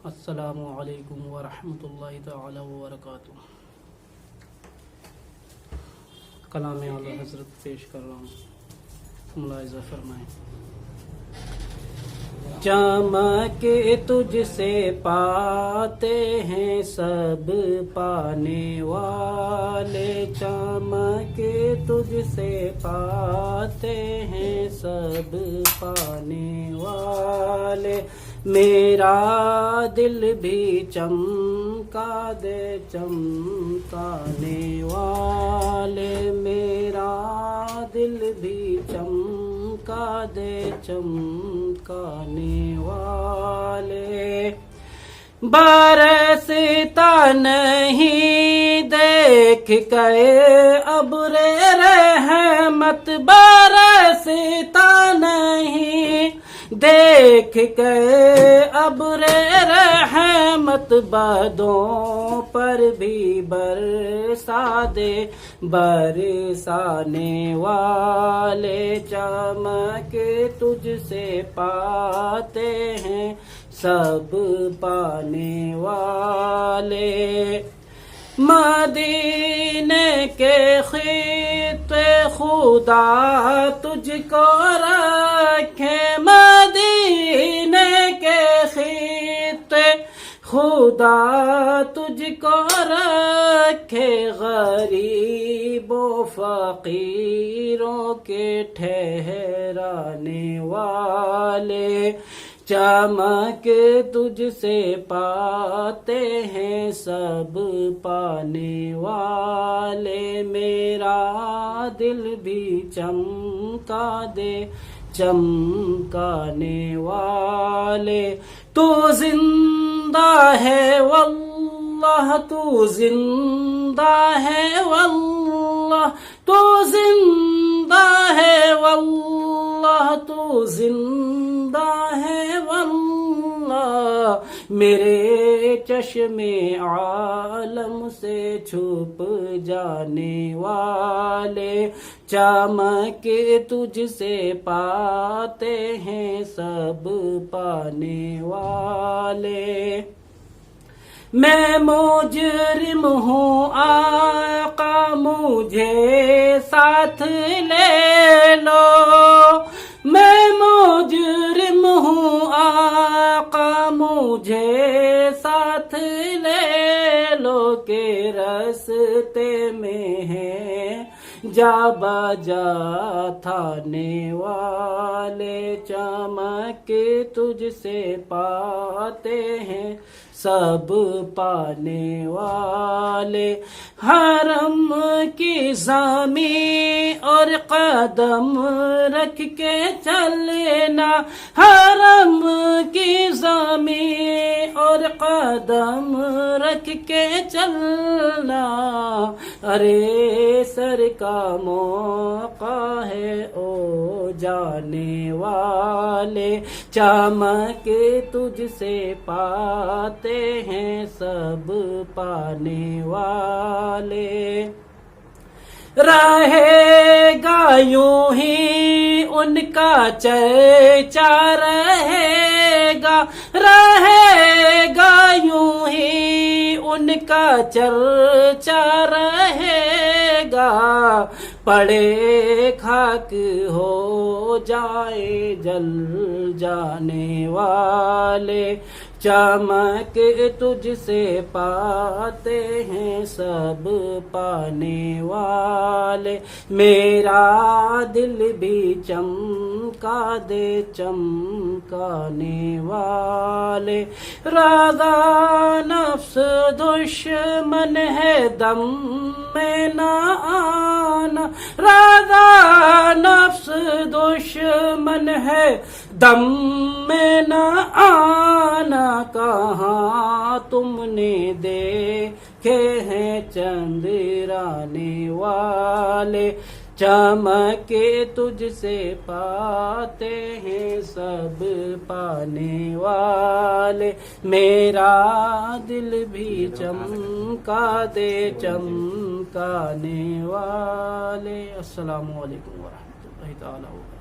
السلام علیکم ورحمۃ اللہ تعالی وبرکاتہ۔ کلام اعلیٰ حضرت پیش کر رہا ہوں، ملاحظہ فرمائیں۔ چمک تجھ سے پاتے ہیں سب پانے والے، چمک تجھ سے پاتے ہیں سب پانے والے، میرا دل بھی چمکا دے چمکانے والے، میرا دل بھی چمکا دے چمکانے والے، برستا نہیں دیکھ کے ابر رحمت، برستا نہیں دیکھ کے ابر رحمت، بدوں پر بھی برسا دے برسانے والے، چمک تجھ سے پاتے ہیں سب پانے والے، مدینے کے خطے خدا تجھ کو رکھے، مدینے کے خطے خدا تجھ کو رکھے، غریب و فقیروں کے ٹھہرانے والے، چمک تجھ سے پاتے ہیں سب پانے والے، میرا دل بھی چمکا دے چمکانے والے، تو زندہ ہے واللہ، تو زندہ ہے واللہ، تو زندہ ہے واللہ، تو زندہ ہے واللہ، میرے چشم عالم سے چھپ جانے والے، چمک تجھ سے پاتے ہیں سب پانے والے، میں مجرم ہوں آقا مجھے ساتھ لے لو، میں مجرم ہوں آقا مجھے ساتھ لے لو، کہ رستے میں ہے جا بجا تھانے والے، چمک تجھ سے پاتے ہیں سب پانے والے، حرم کی زمین اور قدم رکھ کے چلنا، حرم کی زمین اور قدم رکھ کے چلنا، ارے سر کا موقع ہے او جانے والے، چمک تجھ سے پاتے ہیں سب پانے والے، رہے گا یوں ہی ان کا چرچا رہے گا، رہے گا یوں ہی ان کا چرچا رہے گا، پڑے خاک ہو جائے جل جانے والے، چمک تجھ سے پاتے ہیں سب پانے والے، میرا دل بھی چمکا دے چمکانے والے، رضا نفس دشمن ہے دم میں نہ آنا، رضا نفس دشمن ہے دم میں نہ آنا، کہاں تم نے دیکھے ہیں چندرانے والے، چمک تجھ سے پاتے ہیں سب پانے والے، میرا دل بھی چمکا دے چمکانے والے۔ السلام علیکم ورحمۃ اللہ تعالی وبرکاتہ۔